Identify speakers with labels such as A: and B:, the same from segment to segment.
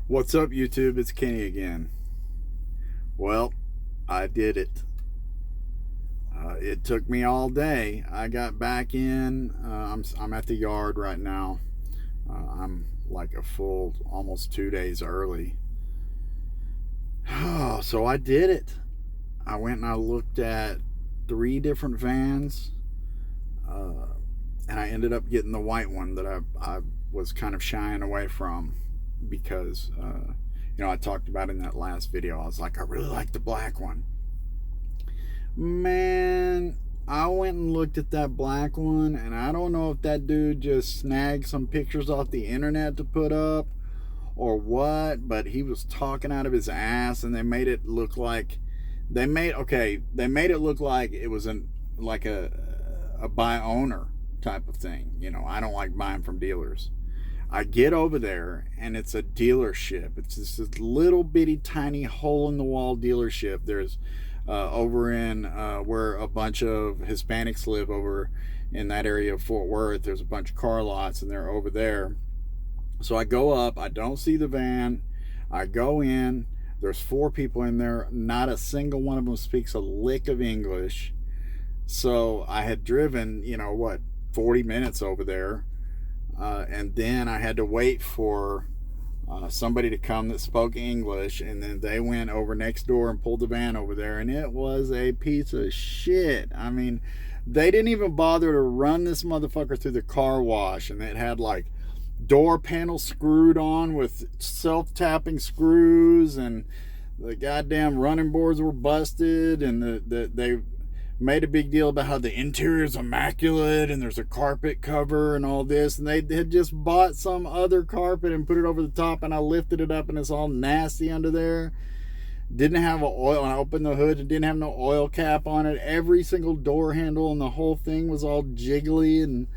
A: What's up, YouTube? It's Kenny again. Well, I did it. It took me all day. I got back in. I'm at the yard right now. I'm like a full almost 2 days early. Oh, so I did it. I went and I looked at 3 different vans, and I ended up getting the white one that I was kind of shying away from because I talked about in that last video. I was like, I really like the black one. Man, I went and looked at that black one, and I don't know if that dude just snagged some pictures off the internet to put up or what, but he was talking out of his ass, and they made it look like it was a buy owner type of thing. I don't like buying from dealers. I get over there and it's a dealership. It's just this little bitty tiny hole in the wall dealership. There's over in where a bunch of Hispanics live, over in that area of Fort Worth. There's a bunch of car lots and they're over there. So I go up, I don't see the van. I go in, there's 4 people in there. Not a single one of them speaks a lick of English. So I had driven, 40 minutes over there. And then I had to wait for somebody to come that spoke English, and then they went over next door and pulled the van over there, and it was a piece of shit. I mean, they didn't even bother to run this motherfucker through the car wash, and it had like door panels screwed on with self-tapping screws, and the goddamn running boards were busted, and they made a big deal about how the interior is immaculate and there's a carpet cover and all this, and they had just bought some other carpet and put it over the top, and I lifted it up and it's all nasty under there. Didn't have an oil, and I opened the hood and didn't have no oil cap on it. Every single door handle and the whole thing was all jiggly, and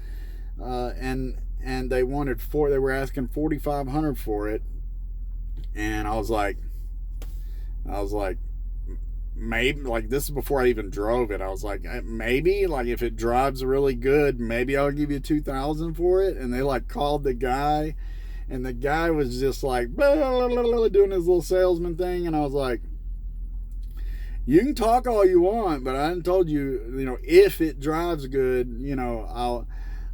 A: they were asking $4,500 for it, and I was like maybe, like, this is before I even drove it. I was like, maybe, like, if it drives really good, maybe I'll give you $2,000 for it. And they like called the guy, and the guy was just like blah, blah, blah, blah, doing his little salesman thing, and I was like, you can talk all you want, but I done told you, if it drives good,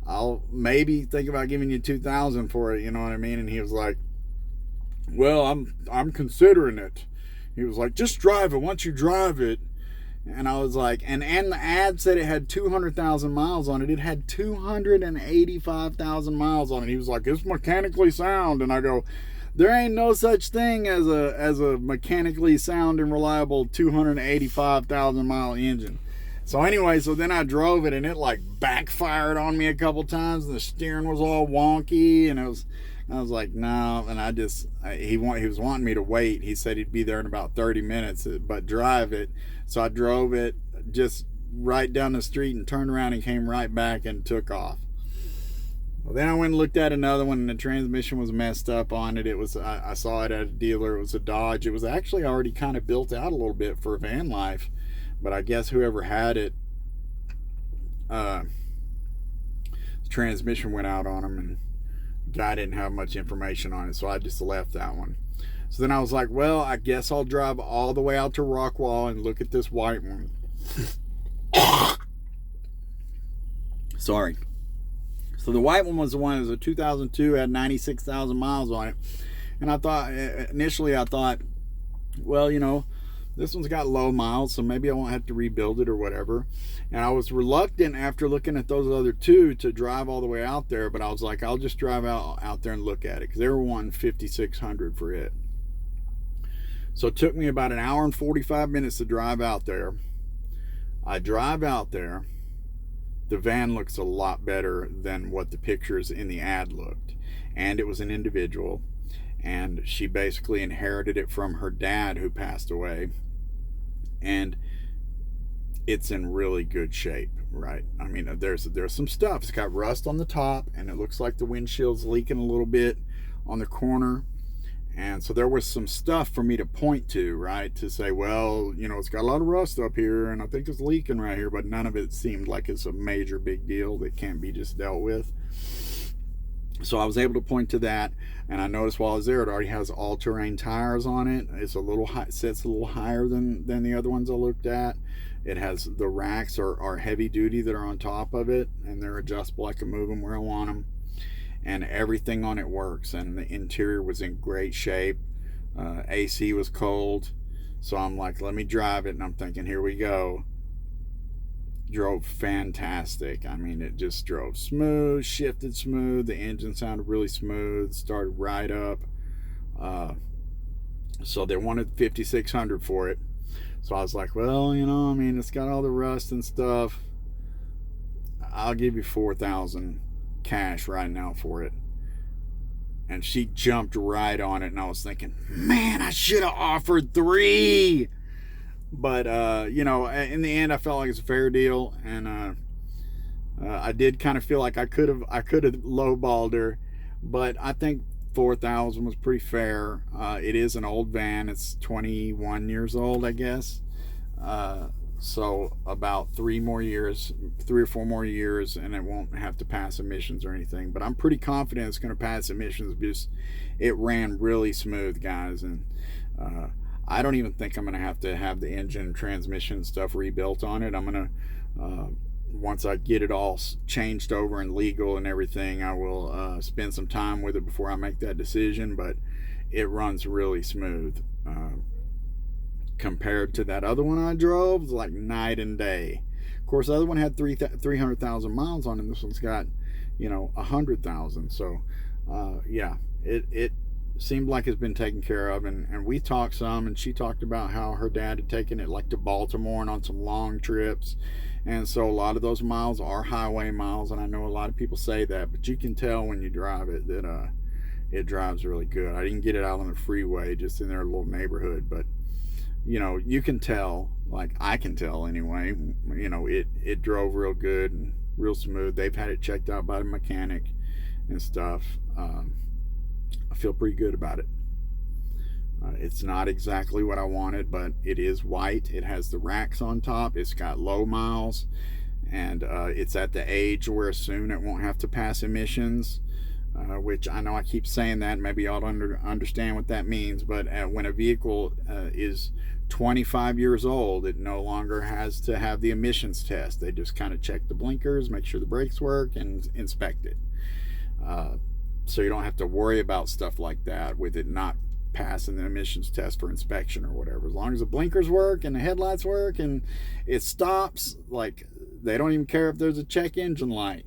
A: I'll maybe think about giving you $2,000 for it. You know what I mean? And he was like, well, I'm considering it. He was like, just drive it. Once you drive it. And I was like, and the ad said it had 200,000 miles on it. It had 285,000 miles on it. He was like, it's mechanically sound. And I go, there ain't no such thing as a mechanically sound and reliable 285,000 mile engine. So anyway, so then I drove it, and it like backfired on me a couple times, and the steering was all wonky, and I was like, no. And he was wanting me to wait. He said he'd be there in about 30 minutes, but drive it. So I drove it just right down the street and turned around and came right back and took off. Well, then I went and looked at another one, and the transmission was messed up on it. I saw it at a dealer. It was a Dodge. It was actually already kind of built out a little bit for Vanlife, but I guess whoever had it, the transmission went out on him, and guy didn't have much information on it, so I just left that one. So then I was like, well, I guess I'll drive all the way out to Rockwall and look at this white one. Sorry. So the white one was the one. It was a 2002, had 96,000 miles on it, and initially I thought, well, this one's got low miles, so maybe I won't have to rebuild it or whatever. And I was reluctant, after looking at those other 2, to drive all the way out there, but I was like, I'll just drive out there and look at it, because they were wanting $5,600 for it. So it took me about an hour and 45 minutes to drive out there. I drive out there. The van looks a lot better than what the pictures in the ad looked. And it was an individual, and she basically inherited it from her dad, who passed away. And it's in really good shape, right? I mean, there's some stuff. It's got rust on the top, and it looks like the windshield's leaking a little bit on the corner. And so there was some stuff for me to point to, right? To say, well, it's got a lot of rust up here, and I think it's leaking right here, but none of it seemed like it's a major big deal that can't be just dealt with. So I was able to point to that, and I noticed while I was there, it already has all-terrain tires on it. It's a little high, sits a little higher than the other ones I looked at. It has the racks are heavy duty that are on top of it, and they're adjustable. I can move them where I want them, and everything on it works. And the interior was in great shape. AC was cold, so I'm like, let me drive it, and I'm thinking, here we go. Drove fantastic. I mean, it just drove smooth, shifted smooth. The engine sounded really smooth, started right up. Uh, so they wanted 5,600 for it. So I was like, well, you know, I mean, it's got all the rust and stuff. I'll give you 4,000 cash right now for it. And she jumped right on it, and I was thinking, man, I should have offered 3. But you know, in the end, I felt like it's a fair deal, and I did kind of feel like I could have lowballed her, but I think 4,000 was pretty fair. It is an old van; it's 21 years old, I guess. So about 3 or 4 more years, and it won't have to pass emissions or anything. But I'm pretty confident it's going to pass emissions because it ran really smooth, guys, and I don't even think I'm going to have the engine and transmission stuff rebuilt on it. I'm going to, once I get it all changed over and legal and everything, I will spend some time with it before I make that decision. But it runs really smooth. Compared to that other one I drove, it's like night and day. Of course, the other one had 300,000 miles on it. This one's got, you know, 100,000. So, yeah, it seemed like it's been taken care of, and we talked some, and she talked about how her dad had taken it like to Baltimore and on some long trips, and so a lot of those miles are highway miles, and I know a lot of people say that, but you can tell when you drive it that it drives really good. I didn't get it out on the freeway, just in their little neighborhood, but you know, you can tell, like I can tell anyway, you know, it drove real good and real smooth. They've had it checked out by the mechanic and stuff. I feel pretty good about it. It's not exactly what I wanted, but it is white. It has the racks on top. It's got low miles, and it's at the age where soon it won't have to pass emissions, which I know I keep saying that. Maybe y'all don't understand what that means, but when a vehicle is 25 years old, it no longer has to have the emissions test. They just kind of check the blinkers, make sure the brakes work, and inspect it. So you don't have to worry about stuff like that with it not passing the emissions test for inspection or whatever. As long as the blinkers work and the headlights work and it stops, like they don't even care if there's a check engine light.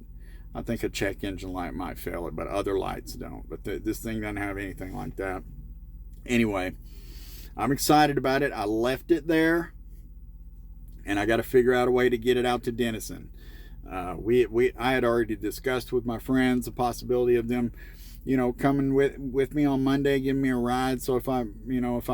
A: I think a check engine light might fail it, but other lights don't. But this thing doesn't have anything like that. Anyway, I'm excited about it. I left it there, and I got to figure out a way to get it out to Denison. I had already discussed with my friends the possibility of them, you know, coming with me on Monday, giving me a ride. So if I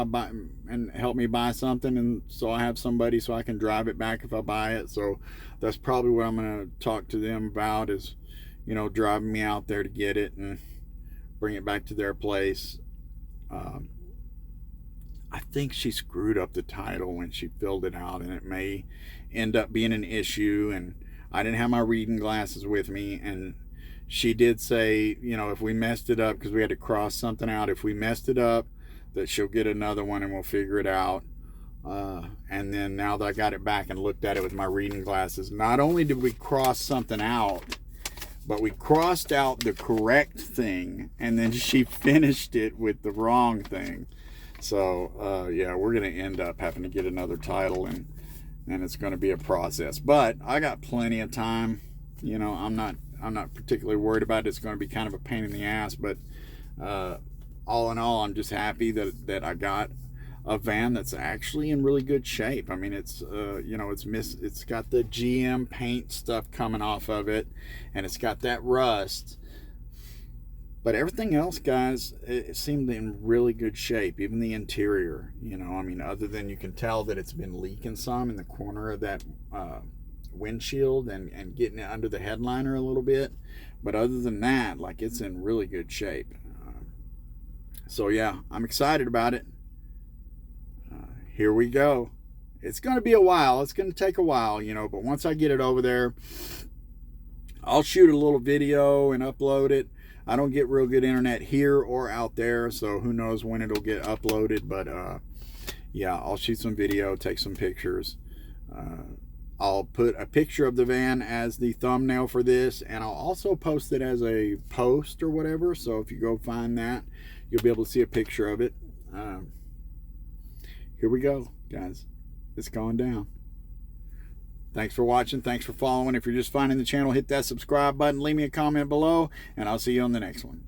A: buy and help me buy something, and so I have somebody so I can drive it back if I buy it. So that's probably what I'm going to talk to them about, is, you know, driving me out there to get it and bring it back to their place. I think she screwed up the title when she filled it out, and it may end up being an issue. And I didn't have my reading glasses with me, and she did say, you know, if we messed it up, because we had to cross something out, if we messed it up, that she'll get another one and we'll figure it out. And then now that I got it back and looked at it with my reading glasses, not only did we cross something out, but we crossed out the correct thing, and then she finished it with the wrong thing. So yeah, we're going to end up having to get another title, and it's going to be a process. But I got plenty of time. You know, I'm not particularly worried about it. It's going to be kind of a pain in the ass, but all in all, I'm just happy that I got a van that's actually in really good shape. I mean, it's you know, it's got the GM paint stuff coming off of it, and it's got that rust. But everything else, guys, it seemed in really good shape. Even the interior, you know, I mean, other than you can tell that it's been leaking some in the corner of that windshield and getting it under the headliner a little bit. But other than that, like, it's in really good shape. So yeah, I'm excited about it. Here we go. It's going to be a while. It's going to take a while, you know, but once I get it over there, I'll shoot a little video and upload it. I don't get real good internet here or out there, so who knows when it'll get uploaded. But yeah, I'll shoot some video, take some pictures. I'll put a picture of the van as the thumbnail for this, and I'll also post it as a post or whatever. So if you go find that, you'll be able to see a picture of it. Here we go, guys. It's going down. Thanks for watching. Thanks for following. If you're just finding the channel, hit that subscribe button. Leave me a comment below, and I'll see you on the next one.